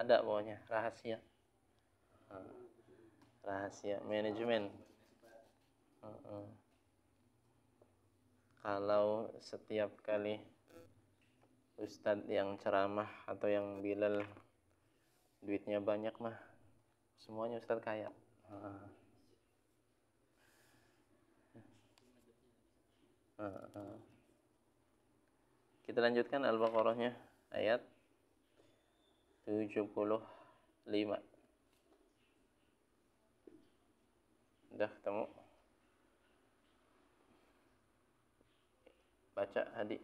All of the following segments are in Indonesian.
ada pokoknya rahasia. Rahasia manajemen. Kalau setiap kali ustadz yang ceramah atau yang Bilal duitnya banyak mah semuanya ustadz kaya. Kita lanjutkan Al-Baqarahnya ayat 75. Udah ketemu? Baca Hadi.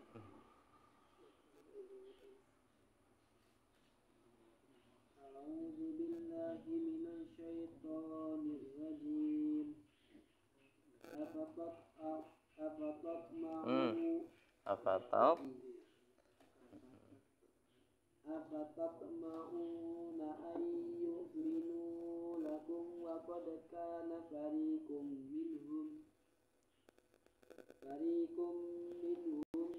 A'udzu billahi minasyaitonir rajim. Afatatma'una an yu'minu lakum wa qad kana fariqum minhum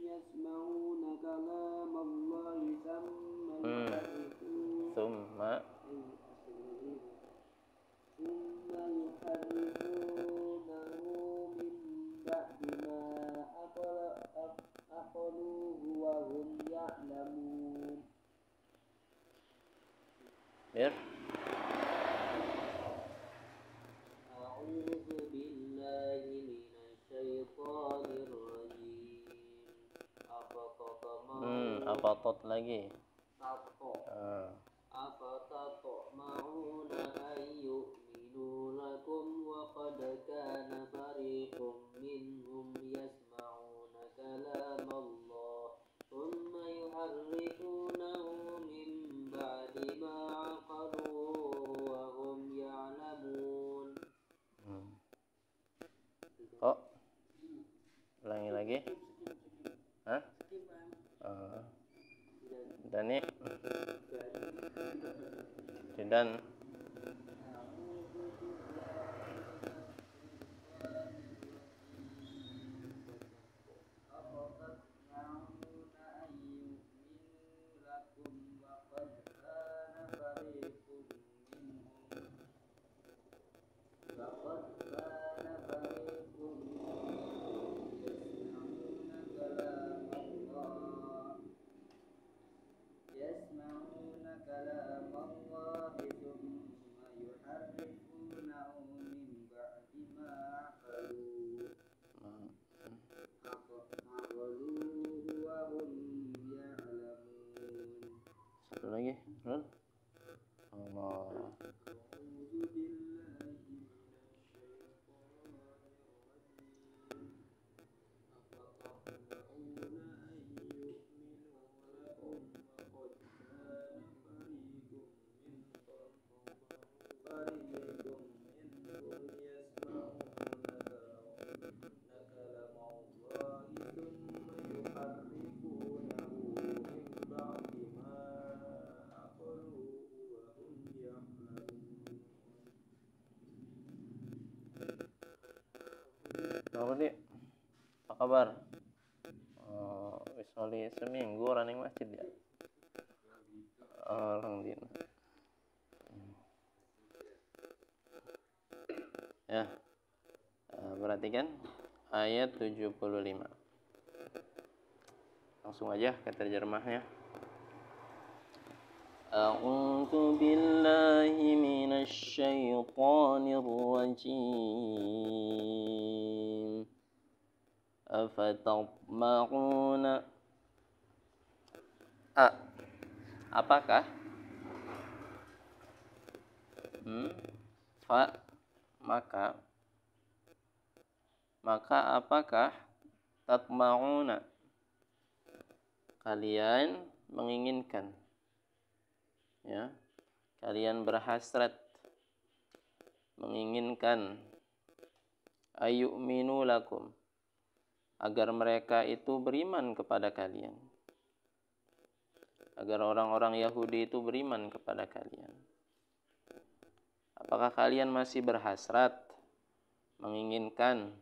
yasma'una kalamallahi thumma yuharrifunahu min ba'di ma aqaluhu wa hum ya'lamun. Biar A'udzu billahi minasyaitonir rajim. Afatat lagi. Afatatma'una an yu'minu lakum wa qad kana fariqum minhum yasma'una kalamallah thumma yuharrifunahu min ba'di ma aqaluhu wa hum ya'lamun. Kok? Ulangi lagi. Hah? Dani. Dan satu lagi. Allah. Apa nih? Apa kabar? Wis oli seminggu running masjid ya. Alhamdulillah. Ya. Perhatikan ayat 75. Langsung aja ke terjemahnya. A'udzu billahi minasy syaithanir rajim. Afatatma'una apakah maka apakah tatma'una kalian menginginkan, ya, kalian berhasrat menginginkan ayyuminu lakum, agar mereka itu beriman kepada kalian, agar orang-orang Yahudi itu beriman kepada kalian. Apakah kalian masih berhasrat menginginkan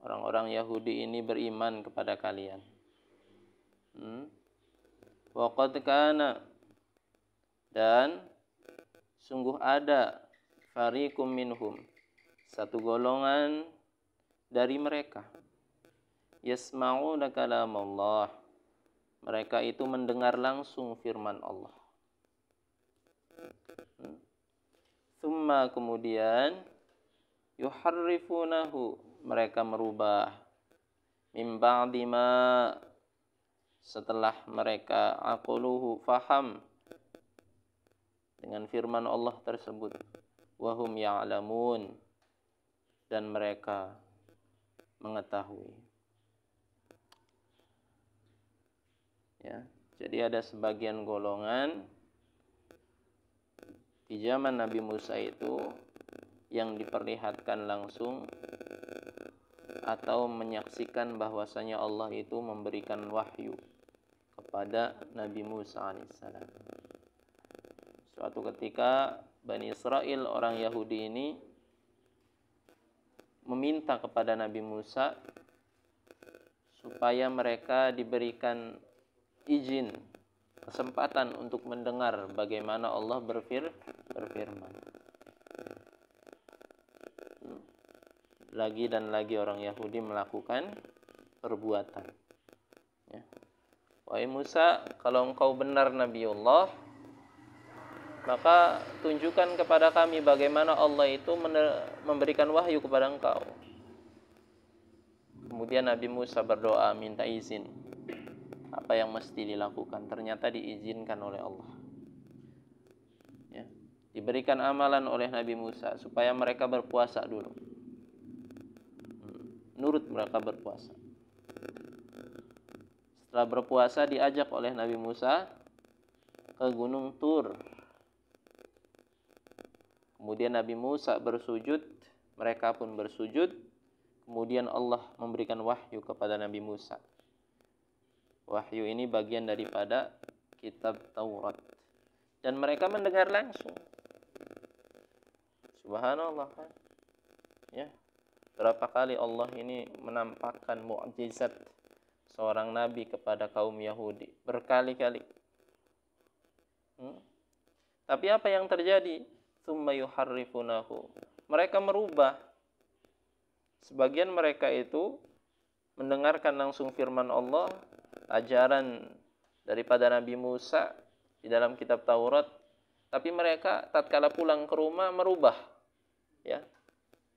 orang-orang Yahudi ini beriman kepada kalian? Wa qad kana, dan sungguh ada, fariqum minhum, satu golongan dari mereka, yasma'una kalam Allah, mereka itu mendengar langsung firman Allah. Tsumma, kemudian, yuharrifunahu, mereka merubah, min ba'di ma, setelah mereka aqluhu, faham dengan firman Allah tersebut, wahum ya'lamun, dan mereka mengetahui. Ya, jadi ada sebagian golongan di zaman Nabi Musa itu yang diperlihatkan langsung atau menyaksikan bahwasanya Allah itu memberikan wahyu kepada Nabi Musa alaihissalam. Suatu ketika Bani Israel, orang Yahudi ini, meminta kepada Nabi Musa supaya mereka diberikan izin, kesempatan untuk mendengar bagaimana Allah berfirman. Lagi dan lagi orang Yahudi melakukan perbuatan. Ya. Wahai Musa, kalau engkau benar Nabiullah, maka tunjukkan kepada kami bagaimana Allah itu memberikan wahyu kepada engkau. Kemudian Nabi Musa berdoa, minta izin apa yang mesti dilakukan. Ternyata diizinkan oleh Allah. Ya. Diberikan amalan oleh Nabi Musa supaya mereka berpuasa dulu. Nurut mereka berpuasa. Setelah berpuasa diajak oleh Nabi Musa ke Gunung Tur. Kemudian Nabi Musa bersujud, mereka pun bersujud. Kemudian Allah memberikan wahyu kepada Nabi Musa. Wahyu ini bagian daripada kitab Taurat. Dan mereka mendengar langsung. Subhanallah kan. Ya. Berapa kali Allah ini menampakkan mukjizat seorang nabi kepada kaum Yahudi. Berkali-kali. Tapi apa yang terjadi? Tsumma yuharrifunahu. Mereka merubah. Sebagian mereka itu mendengarkan langsung firman Allah, ajaran daripada Nabi Musa di dalam kitab Taurat, tapi mereka tatkala pulang ke rumah merubah. Ya.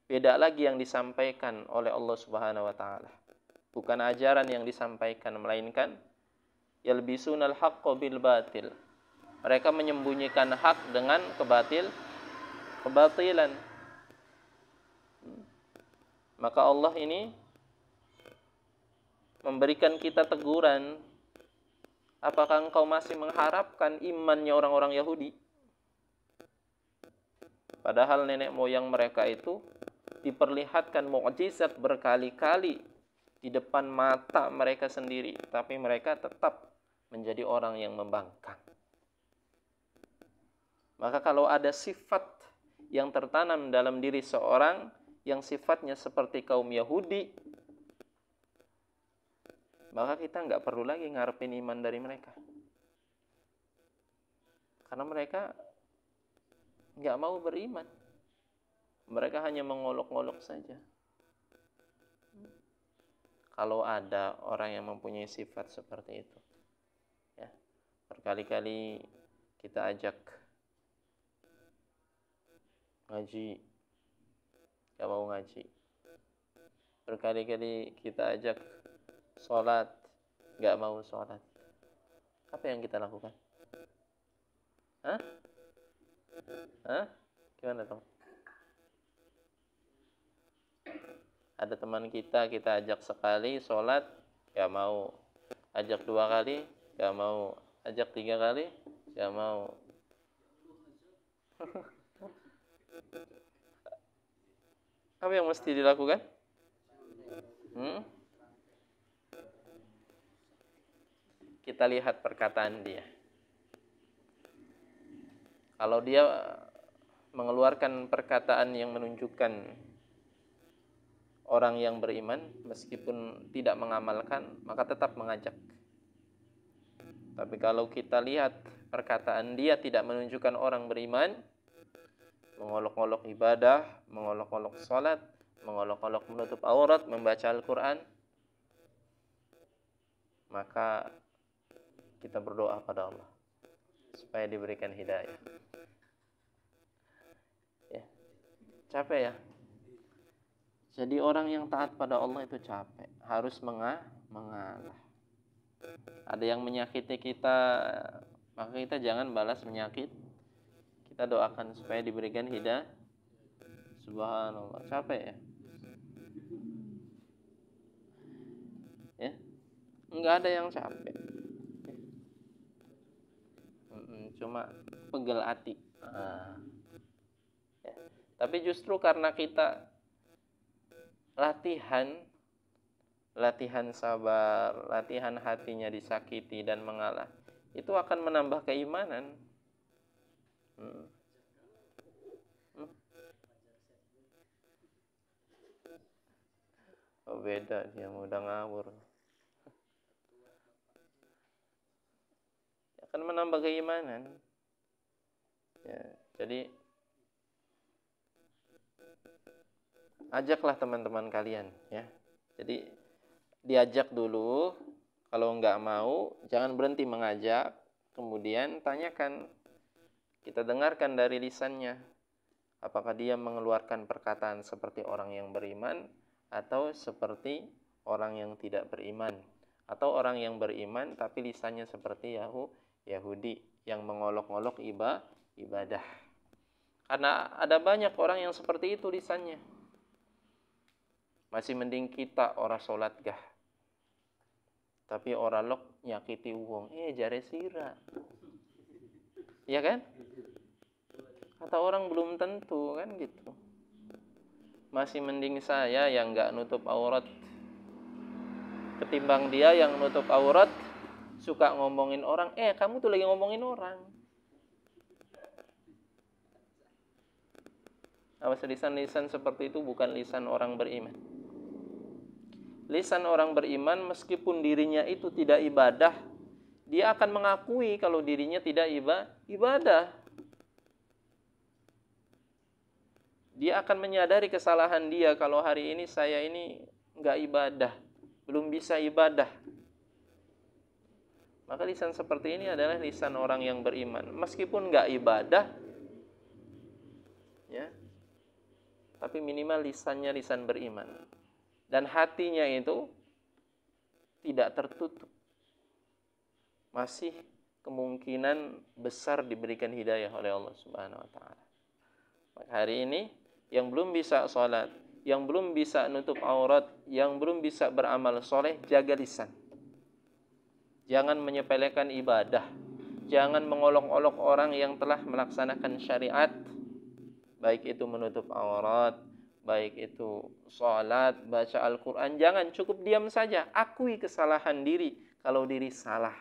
Beda lagi yang disampaikan oleh Allah Subhanahu wa taala. Bukan ajaran yang disampaikan, melainkan yalbisunal haqqo bil batil. Mereka menyembunyikan hak dengan kebatilan. Maka Allah ini memberikan kita teguran, apakah engkau masih mengharapkan imannya orang-orang Yahudi? Padahal nenek moyang mereka itu diperlihatkan mukjizat berkali-kali di depan mata mereka sendiri, tapi mereka tetap menjadi orang yang membangkang. Maka kalau ada sifat yang tertanam dalam diri seorang yang sifatnya seperti kaum Yahudi, maka kita nggak perlu lagi ngarepin iman dari mereka. Karena mereka nggak mau beriman. Mereka hanya mengolok-olok saja. Kalau ada orang yang mempunyai sifat seperti itu, ya, berkali-kali kita ajak ngaji, gak mau ngaji. Berkali-kali kita ajak sholat, gak mau sholat. Apa yang kita lakukan? Gimana dong? Ada teman kita ajak sekali sholat, gak mau. Ajak 2 kali, gak mau. Ajak 3 kali, gak mau. Apa yang mesti dilakukan? Kita lihat perkataan dia. Kalau dia mengeluarkan perkataan yang menunjukkan orang yang beriman, meskipun tidak mengamalkan, maka tetap mengajak. Tapi kalau kita lihat perkataan dia tidak menunjukkan orang beriman, mengolok-olok ibadah, mengolok-olok salat, mengolok-olok menutup aurat, membaca Al-Quran, maka kita berdoa pada Allah supaya diberikan hidayah. Ya, capek ya. Jadi orang yang taat pada Allah itu capek, harus mengalah. Ada yang menyakiti kita, maka kita jangan balas menyakit. Kita doakan supaya diberikan hidayah. Subhanallah, capek ya. Ya, nggak ada yang capek. Cuma pegel hati. Ya. Tapi justru karena kita latihan sabar, latihan hatinya disakiti dan mengalah, itu akan menambah keimanan. Oh, beda dia mudah ngawur. Akan menambah keimanan. Ya, jadi ajaklah teman-teman kalian, ya. Jadi diajak dulu, kalau nggak mau jangan berhenti mengajak, kemudian tanyakan, kita dengarkan dari lisannya, apakah dia mengeluarkan perkataan seperti orang yang beriman atau seperti orang yang tidak beriman, atau orang yang beriman tapi lisannya seperti Yahudi yang mengolok-olok ibadah. Karena ada banyak orang yang seperti itu lisannya. Masih mending kita orang sholat gah, tapi orang lok nyakiti uang, jare sira, ya kan? Kata orang belum tentu kan gitu. Masih mending saya yang nggak nutup aurat ketimbang dia yang nutup aurat suka ngomongin orang. Kamu tuh lagi ngomongin orang. Awas, lisan-lisan seperti itu bukan lisan orang beriman. Lisan orang beriman meskipun dirinya itu tidak ibadah, dia akan mengakui kalau dirinya tidak ibadah. Dia akan menyadari kesalahan dia kalau hari ini saya ini nggak ibadah, belum bisa ibadah. Maka lisan seperti ini adalah lisan orang yang beriman. Meskipun nggak ibadah, ya, tapi minimal lisannya lisan beriman. Dan hatinya itu tidak tertutup. Masih kemungkinan besar diberikan hidayah oleh Allah Subhanahu wa taala. Maka hari ini yang belum bisa sholat, yang belum bisa nutup aurat, yang belum bisa beramal soleh, jaga lisan. Jangan menyepelekan ibadah. Jangan mengolok-olok orang yang telah melaksanakan syariat. Baik itu menutup aurat, baik itu sholat, baca Al-Quran. Jangan cukup diam saja. Akui kesalahan diri. Kalau diri salah,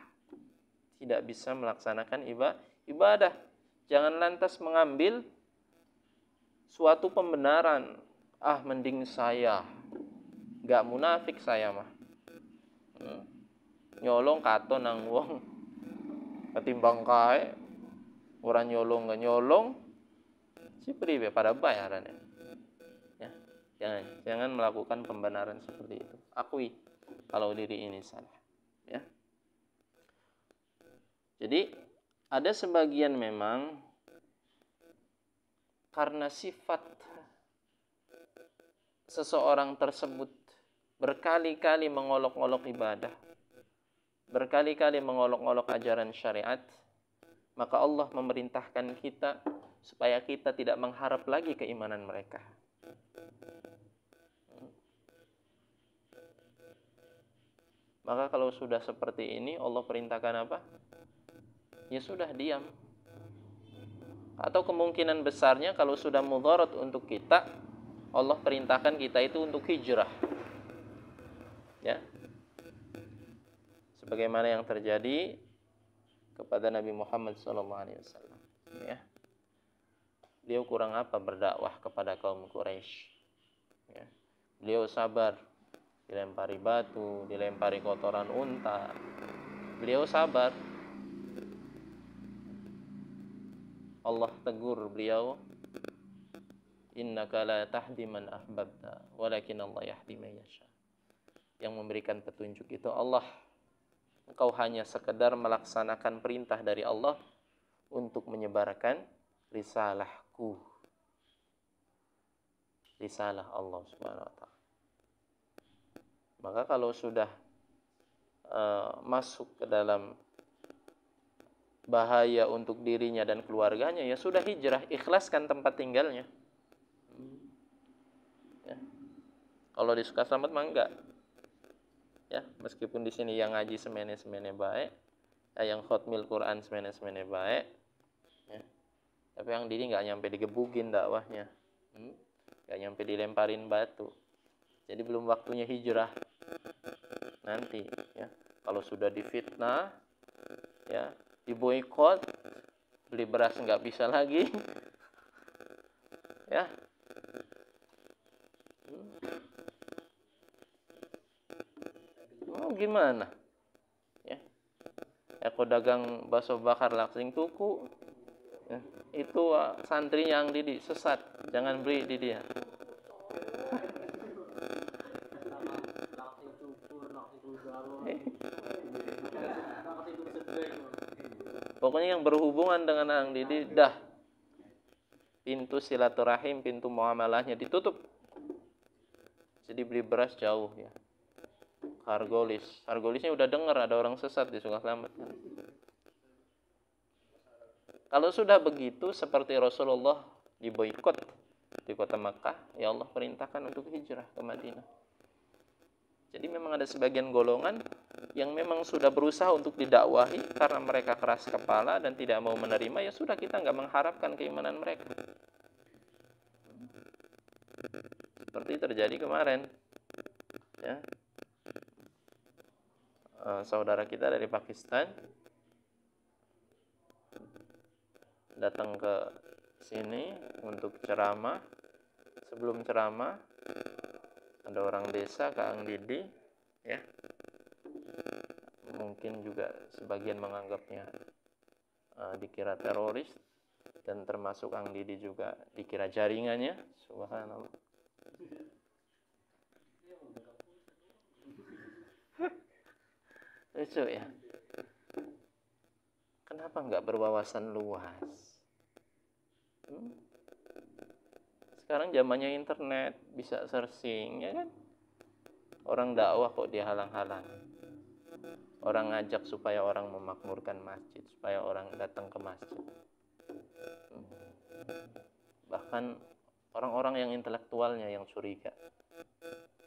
tidak bisa melaksanakan ibadah. Jangan lantas mengambil suatu pembenaran. Mending saya. Gak munafik saya mah. Nyolong kato nang wong. Ketimbang kae. Orang nyolong gak nyolong. Si pribe pada bayarannya. Ya, jangan melakukan pembenaran seperti itu. Akui kalau diri ini salah. Ya. Jadi ada sebagian memang karena sifat seseorang tersebut berkali-kali mengolok-olok ibadah, berkali-kali mengolok-olok ajaran syariat, maka Allah memerintahkan kita supaya kita tidak mengharap lagi keimanan mereka. Maka kalau sudah seperti ini, Allah perintahkan apa? Ya sudah, diam. Atau kemungkinan besarnya kalau sudah mudarat untuk kita, Allah perintahkan kita itu untuk hijrah. Ya. Sebagaimana yang terjadi kepada Nabi Muhammad SAW. Ya. Beliau kurang apa berdakwah kepada kaum Quraisy. Ya. Beliau sabar, dilempari batu, dilempari kotoran unta. Beliau sabar, Allah tegur beliau, innaka la tahdi man ahbabta walakin Allah yahdi man yasha. Yang memberikan petunjuk itu Allah. Engkau hanya sekedar melaksanakan perintah dari Allah untuk menyebarkan risalahku. Risalah Allah Subhanahu wa taala. Maka kalau sudah masuk ke dalam bahaya untuk dirinya dan keluarganya, ya sudah hijrah, ikhlaskan tempat tinggalnya. Ya. Kalau di Sukaselamat mah enggak. Ya, meskipun di sini yang ngaji semene-semene baik, yang khotmil Quran semene-semene baik, ya. Tapi yang diri enggak nyampe digebukin dakwahnya. Enggak nyampe dilemparin batu. Jadi belum waktunya hijrah. Nanti, ya. Kalau sudah difitnah, ya, diboikot, beli beras nggak bisa lagi, ya. Oh gimana? Ya, aku dagang bakso bakar langsing tuku, ya. Itu santri yang Didi sesat, jangan beli di dia. Pokoknya yang berhubungan dengan Ang Didi, dah pintu silaturahim, pintu muamalahnya ditutup. Jadi beli beras jauh, ya. Hargolisnya udah dengar ada orang sesat di Sukaselamat. Kalau sudah begitu, seperti Rasulullah diboikot di kota Makkah, ya Allah perintahkan untuk hijrah ke Madinah. Jadi memang ada sebagian golongan yang memang sudah berusaha untuk didakwahi karena mereka keras kepala dan tidak mau menerima, ya sudah, kita nggak mengharapkan keimanan mereka. Seperti terjadi kemarin, ya. Saudara kita dari Pakistan datang ke sini untuk ceramah. Sebelum ceramah, ada orang desa ke Ang Didi, ya. Mungkin juga sebagian menganggapnya dikira teroris, dan termasuk Ang Didi juga dikira jaringannya. Subhanallah. Lucu, ya. Kenapa nggak berwawasan luas? Sekarang zamannya internet, bisa searching, ya kan? Orang dakwah kok dihalang-halang. Orang ngajak supaya orang memakmurkan masjid, supaya orang datang ke masjid. Bahkan orang-orang yang intelektualnya yang curiga.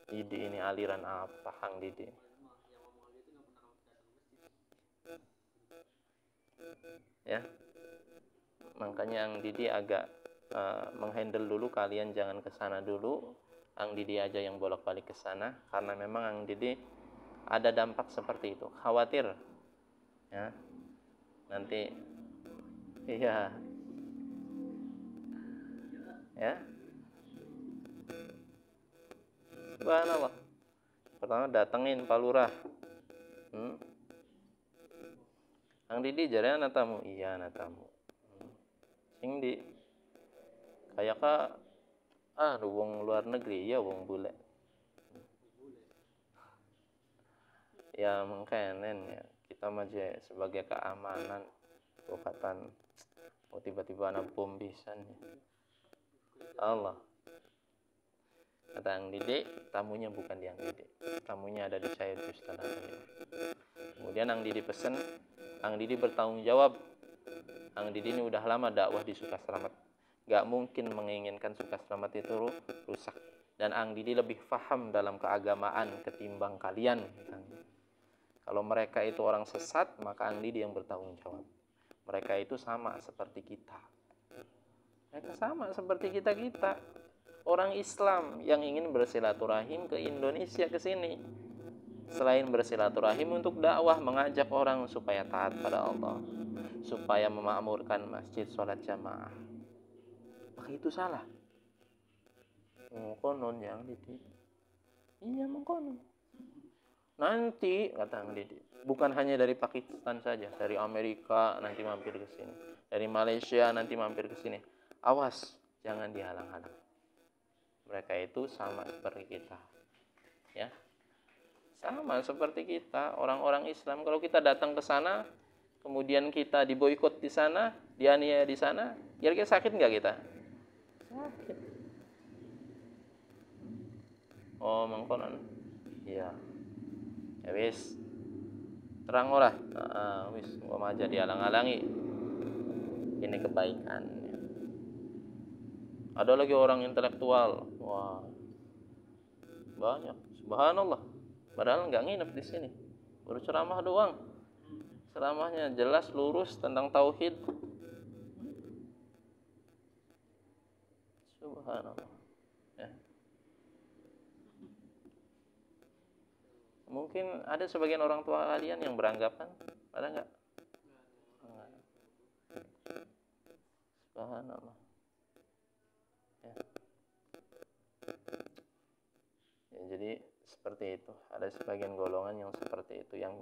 Didi ini aliran apa, Ang Didi? Ya, makanya Ang Didi agak menghandle dulu, kalian jangan ke sana dulu. Ang Didi aja yang bolak-balik ke sana, karena memang Ang Didi ada dampak seperti itu, khawatir, ya, nanti, iya, ya, subhanallah. Pertama datengin Pak Lurah, Ang Didi jarang anak tamu, iya anak tamu, sing di kayak wong luar negeri, ya wong bule, ya mungkin ya kita aja sebagai keamanan, bukatan oh tiba-tiba anak bom bisa nih, Allah. Kata Ang Didi, tamunya bukan di Ang Didi, tamunya ada di saya di Ustaz. Kemudian Ang Didi pesen, Ang Didi bertanggung jawab. Ang Didi ini udah lama dakwah di Sukaselamat, gak mungkin menginginkan Sukaselamat itu rusak. Dan Ang Didi lebih paham dalam keagamaan ketimbang kalian. Kalau mereka itu orang sesat, maka Ang Didi yang bertanggung jawab. Mereka itu sama seperti kita. Mereka sama seperti kita. Orang Islam yang ingin bersilaturahim ke Indonesia, ke sini. Selain bersilaturahim untuk dakwah, mengajak orang supaya taat pada Allah, supaya memakmurkan masjid, sholat jamaah, maka itu salah. Konon yang Didi, iya mengkonon. Nanti kata Ang Didi, Bukan hanya dari Pakistan saja, dari Amerika nanti mampir ke sini, dari Malaysia nanti mampir ke sini. Awas, jangan dihalang-halang. Mereka itu sama seperti kita. Ya. Sama seperti kita, orang-orang Islam. Kalau kita datang ke sana, kemudian kita diboikot di sana, dianiaya di sana, kira-kira sakit nggak kita? Sakit. Oh, mangkonan. Iya. Ya wis. Terang ora. Wis, gua aja dihalang-halangi. Ini kebaikan. Ada lagi orang intelektual. Wah, banyak. Subhanallah. Padahal nggak nginep di sini. Baru ceramah doang. Ceramahnya jelas lurus tentang tauhid. Subhanallah. Ya. Mungkin ada sebagian orang tua kalian yang beranggapan, ada nggak? Subhanallah. Ya. Ya, jadi seperti itu. Ada sebagian golongan yang seperti itu, yang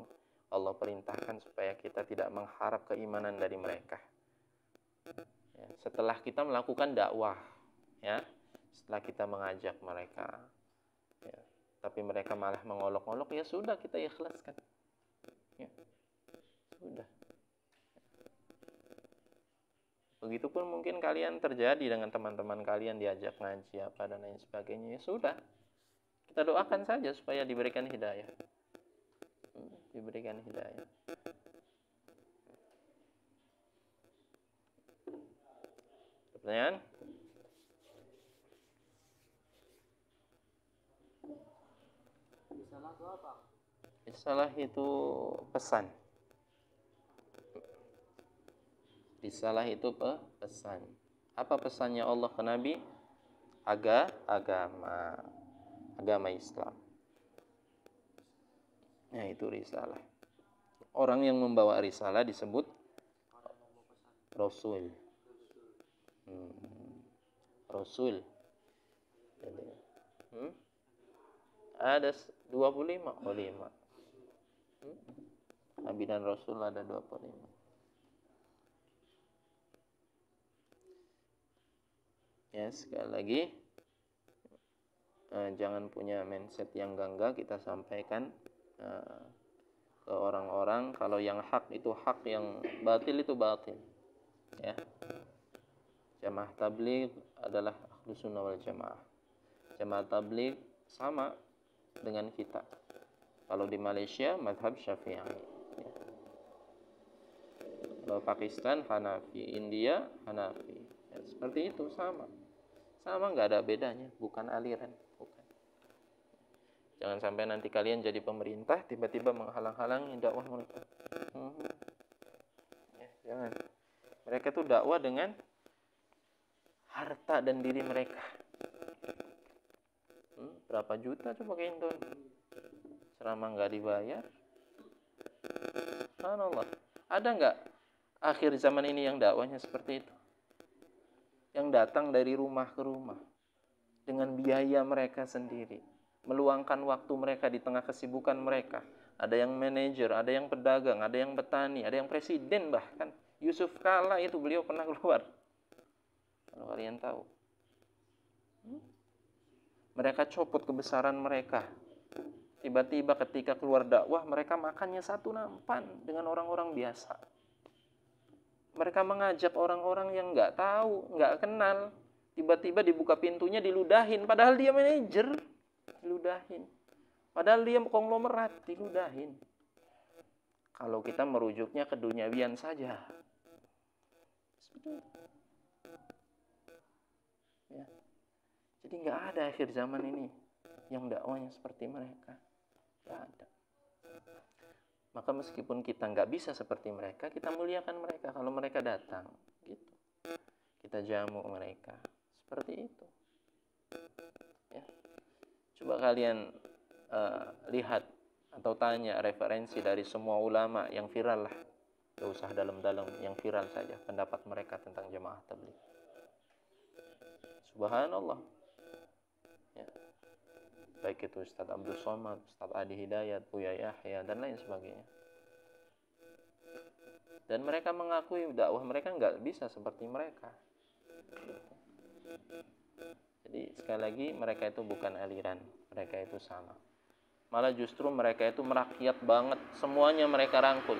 Allah perintahkan supaya kita tidak mengharap keimanan dari mereka. Ya, setelah kita melakukan dakwah, ya, setelah kita mengajak mereka, ya, tapi mereka malah mengolok-olok, ya sudah, kita ikhlaskan. Ya, sudah. Begitupun mungkin kalian terjadi dengan teman-teman kalian, diajak ngaji apa dan lain sebagainya, ya sudah. Kita doakan saja supaya diberikan hidayah. Diberikan hidayah. Pertanyaan? Risalah itu apa? Risalah itu pesan. Risalah itu pesan. Apa pesannya Allah ke Nabi? Agama Islam. Nah, itu risalah. Orang yang membawa risalah disebut Rasul. Rasul. Jadi, ada 25. Oh, 5. Nabi dan Rasul ada 25. Ya, sekali lagi, jangan punya mindset yang gangga. Kita sampaikan ke orang-orang kalau yang hak itu hak, yang batil itu batil. Ya. Jamaah tabligh adalah Ahlus Sunnah wal Jamaah. Jamaah tabligh sama dengan kita. Kalau di Malaysia mazhab Syafi'i. Ya. Kalau Pakistan Hanafi, India Hanafi. Ya, seperti itu sama. Sama, nggak ada bedanya, bukan aliran, bukan. Jangan sampai nanti kalian jadi pemerintah tiba-tiba menghalang-halangi dakwah mereka. Ya, jangan. Mereka tuh dakwah dengan harta dan diri mereka. Berapa juta coba ke Indon? Ceramah nggak dibayar. Subhanallah. Ada nggak akhir zaman ini yang dakwahnya seperti itu? Yang datang dari rumah ke rumah dengan biaya mereka sendiri, meluangkan waktu mereka di tengah kesibukan mereka. Ada yang manajer, ada yang pedagang, ada yang petani, ada yang presiden bahkan. Yusuf Kala itu beliau pernah keluar. Kalau kalian tahu. Mereka copot kebesaran mereka. Tiba-tiba ketika keluar dakwah, mereka makannya satu nampan dengan orang-orang biasa. Mereka mengajak orang-orang yang nggak tahu, nggak kenal. Tiba-tiba dibuka pintunya, diludahin. Padahal dia manajer, diludahin. Padahal dia konglomerat, diludahin. Kalau kita merujuknya ke duniawian saja. Ya. Jadi nggak ada akhir zaman ini yang dakwahnya seperti mereka. Nggak ada. Maka meskipun kita nggak bisa seperti mereka, kita muliakan mereka kalau mereka datang, gitu. Kita jamu mereka, seperti itu. Ya. Coba kalian lihat atau tanya referensi dari semua ulama yang viral lah, gak usah dalam-dalam, yang viral saja pendapat mereka tentang jamaah tabligh. Subhanallah. Ya. Baik itu Ustaz Abdul Somad, Ustaz Adi Hidayat, Buya Yahya, dan lain sebagainya. Dan mereka mengakui dakwah mereka nggak bisa seperti mereka. Jadi sekali lagi mereka itu bukan aliran, mereka itu sama. Malah justru mereka itu merakyat banget, semuanya mereka rangkul.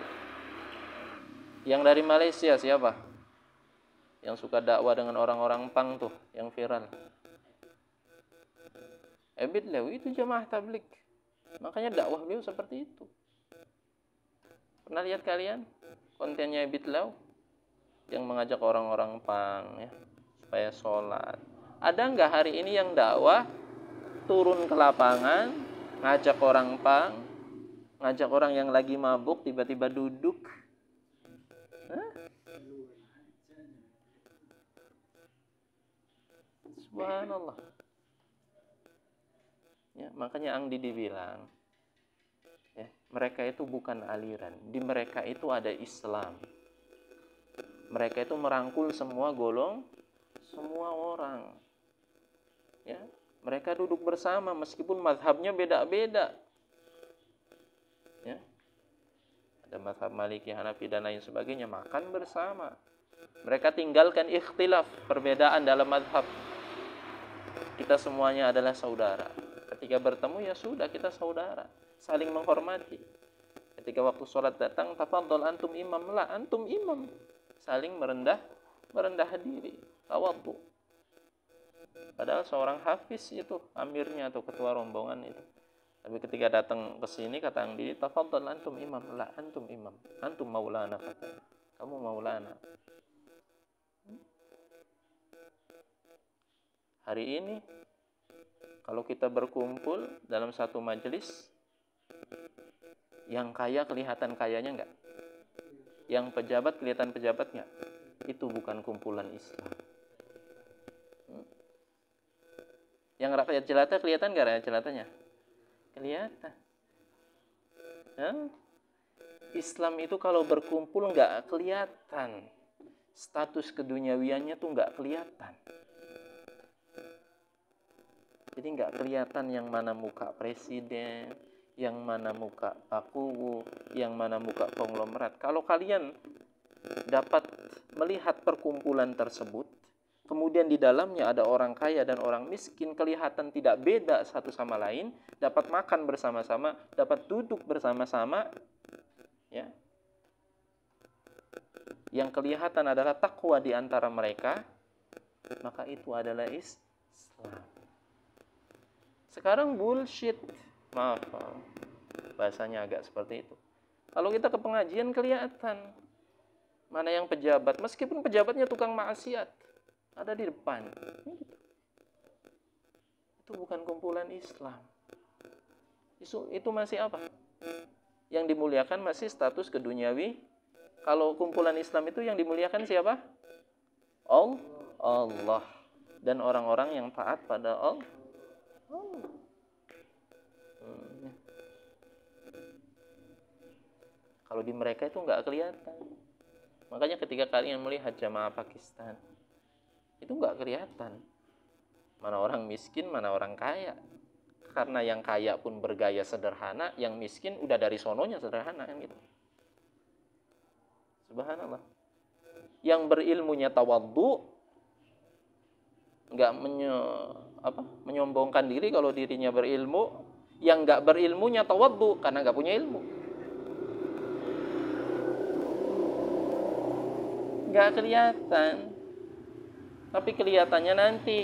Yang dari Malaysia siapa? Yang suka dakwah dengan orang-orang pang tuh, yang viral. Ebit Lewi itu jamaah tablik. Makanya dakwah beliau seperti itu. Pernah lihat kalian kontennya Ebit Lewi yang mengajak orang-orang pang ya, supaya sholat? Ada nggak hari ini yang dakwah turun ke lapangan, ngajak orang pang, ngajak orang yang lagi mabuk tiba-tiba duduk? Hah? Subhanallah. Ya, makanya Ang Didi bilang, ya, mereka itu bukan aliran, di mereka itu ada Islam. Mereka itu merangkul semua golong, semua orang. Ya, mereka duduk bersama meskipun mazhabnya beda-beda. Ya. Ada mazhab Maliki, Hanafi dan lain sebagainya, makan bersama. Mereka tinggalkan ikhtilaf, perbedaan dalam mazhab. Kita semuanya adalah saudara. Ketika bertemu ya sudah, kita saudara, saling menghormati. Ketika waktu sholat datang, tafadhol antum imam, la antum imam, saling merendah diri, tawadhu. Padahal seorang hafiz itu amirnya atau ketua rombongan itu. Tapi ketika datang ke sini kata Ang Didi, tafadhol antum imam, la antum imam, antum maulana, kata. Kamu maulana. Hari ini kalau kita berkumpul dalam satu majelis, yang kaya kelihatan kayanya enggak? Yang pejabat kelihatan pejabatnya? Itu bukan kumpulan Islam. Yang rakyat jelata kelihatan enggak rakyat jelatanya? Kelihatan. Islam itu kalau berkumpul enggak kelihatan. Status keduniawiannya tuh enggak kelihatan. Jadi enggak kelihatan yang mana muka presiden, yang mana muka pakuwu, yang mana muka konglomerat. Kalau kalian dapat melihat perkumpulan tersebut, kemudian di dalamnya ada orang kaya dan orang miskin, kelihatan tidak beda satu sama lain, dapat makan bersama-sama, dapat duduk bersama-sama, ya. Yang kelihatan adalah takwa di antara mereka, maka itu adalah Islam. Sekarang bullshit, maaf, bahasanya agak seperti itu. Kalau kita ke pengajian kelihatan mana yang pejabat, meskipun pejabatnya tukang maksiat, ada di depan. Itu bukan kumpulan Islam. Itu masih apa? Yang dimuliakan masih status keduniawi. Kalau kumpulan Islam itu yang dimuliakan siapa? Allah dan orang-orang yang taat pada Allah. Kalau di mereka itu nggak kelihatan. Makanya ketika kalian melihat jamaah Pakistan, itu nggak kelihatan mana orang miskin, mana orang kaya. Karena yang kaya pun bergaya sederhana, yang miskin udah dari sononya sederhana kan gitu. Subhanallah. Yang berilmunya tawadhu, nggak menyombongkan diri kalau dirinya berilmu. Yang nggak berilmunya tawadhu karena nggak punya ilmu. Nggak kelihatan, tapi kelihatannya nanti.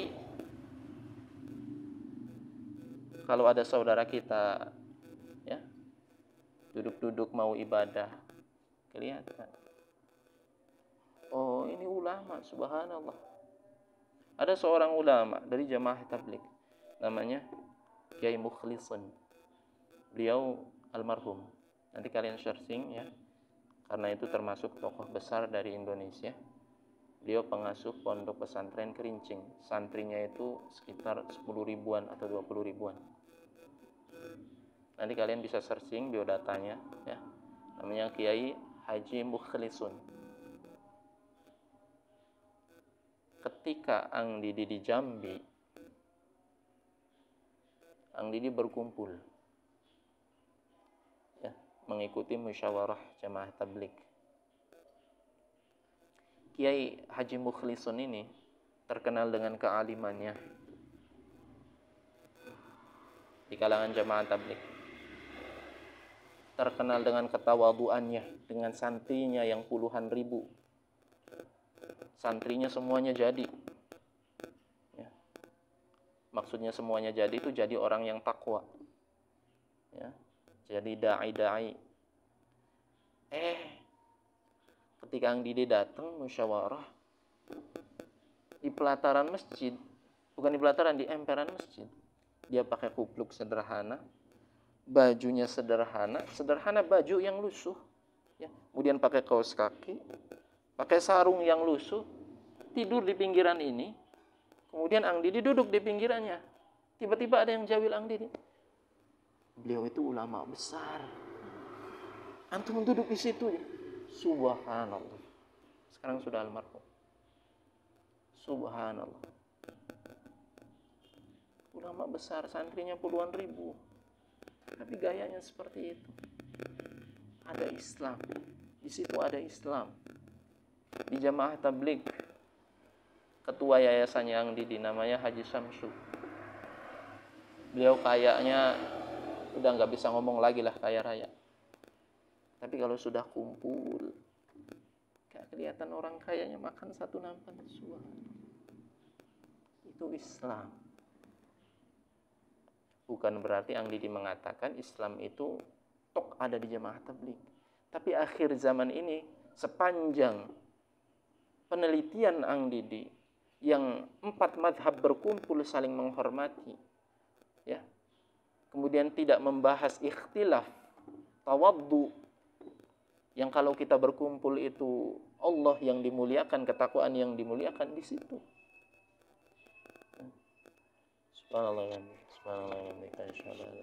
Kalau ada saudara kita, ya, duduk-duduk mau ibadah, kelihatan. Oh, ini ulama, subhanallah. Ada seorang ulama dari jamaah tabligh, namanya Kiai Mukhlisun. Beliau almarhum. Nanti kalian searching ya, karena itu termasuk tokoh besar dari Indonesia. Beliau pengasuh pondok pesantren Kerincing. Santrinya itu sekitar 10 ribuan atau 20 ribuan. Nanti kalian bisa searching biodatanya ya. Namanya Kiai Haji Mukhlisun. Ketika Ang Didi di Jambi, Ang Didi berkumpul ya, mengikuti musyawarah jamaah tabligh. Kiai Haji Mukhlisun ini terkenal dengan kealimannya di kalangan jamaah tabligh. Terkenal dengan ketawaduannya, dengan santrinya yang puluhan ribu. Santrinya semuanya jadi. Ya. Maksudnya semuanya jadi itu jadi orang yang takwa. Ya. Jadi da'i-da'i. Ketika Ang Didi datang musyawarah di pelataran masjid, bukan di pelataran, di emperan masjid. Dia pakai kupluk sederhana, bajunya sederhana baju yang lusuh, ya. Kemudian pakai kaos kaki, pakai sarung yang lusuh, tidur di pinggiran ini. Kemudian Ang Didi duduk di pinggirannya. Tiba-tiba ada yang jawil Ang Didi. Beliau itu ulama besar. Antum duduk di situ. Subhanallah. Sekarang sudah almarhum. Subhanallah. Ulama besar, santrinya puluhan ribu. Tapi gayanya seperti itu. Ada Islam. Di situ ada Islam. Di jamaah tabligh, ketua yayasannya Ang Didi namanya Haji Samsu. Beliau kayaknya udah nggak bisa ngomong lagi lah, kaya raya. Tapi kalau sudah kumpul, kayak kelihatan orang kayanya makan satu nampan. Itu Islam. Bukan berarti Ang Didi mengatakan Islam itu tok ada di jamaah tabligh. Tapi akhir zaman ini, sepanjang penelitian Ang Didi, yang 4 madhab berkumpul saling menghormati, ya. Kemudian tidak membahas ikhtilaf, tawaddu, yang kalau kita berkumpul itu Allah yang dimuliakan, ketakwaan yang dimuliakan di situ. Subhanallah. Subhanallah.